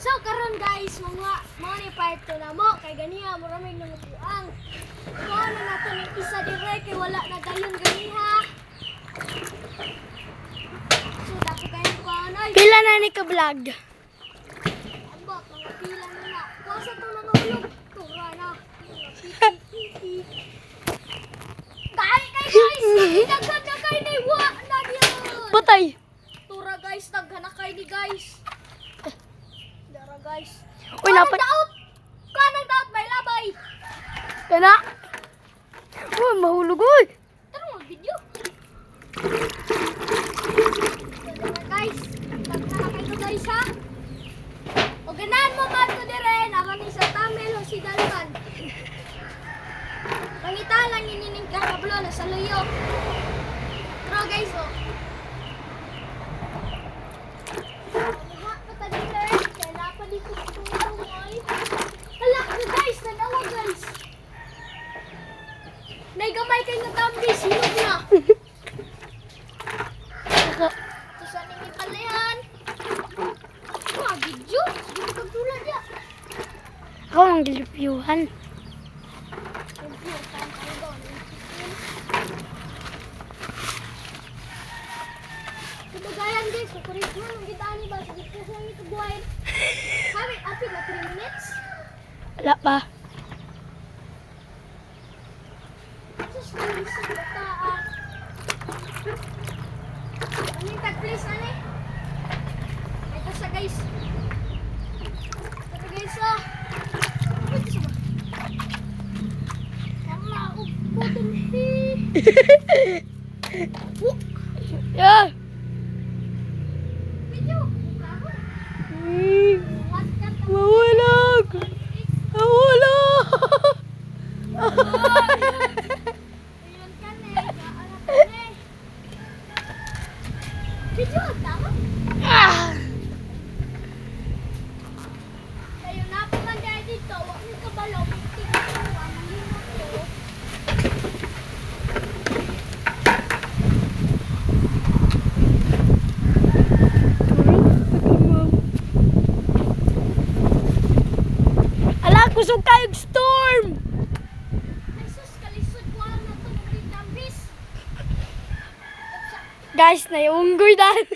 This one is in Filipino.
So karon guys, mga money part to na mo kay ganiha mo ramig nang upuang. Kuha na nato ng isa dire kay wala na dayon ganiha. So dapat kayo kuhaan ay. Pila na ni ka vlog? Ambot mga pila na na. Kuha to na ulog. Tura na. Guys! Daghan na kay ni wa na diyan. Patay. Tura guys, daghan na kay ni guys. Dara guys. Uy, dapat. Kanang daot bay labay. Kana. Uy, mahulog uy. Tara mo video. Dara guys. Daghan na kay guys ha. O ganahan mo man ko dire naman ni sa Tamil o si Dalman. Pangita lang inining kakablo na sa luyo. Pero guys oh. Naigamay kayo ng tambi, silog na. Ito sa nang ipalihan. Mga video, hindi ko pagtulad niya. Ako ang gilipiuhan. Kubagayan guys, kukurit mo ng gitaan ba? Sagit ko sa ito buhayin. Kami, apit na 3 minutes. Wala pa. Sus, please, sa bataan. Ano yung tag, please, ano eh? Ito siya, guys. Ito, guys, oh. Ito siya ba? Tama, uputun, Yeah. Video. What ka ta? Mawalag. Mawalag. Ayun ka na eh. Anak ka na eh. Video, tama? Ah. Kayo na pa man dahil dito. Huwag niyo kabalaw. Tingnan ko. Malimot ko. Ala, kusog kayong storm. Ay sus, kalisod ko na ito. Mga tambis. Guys, naiunggoy dahil.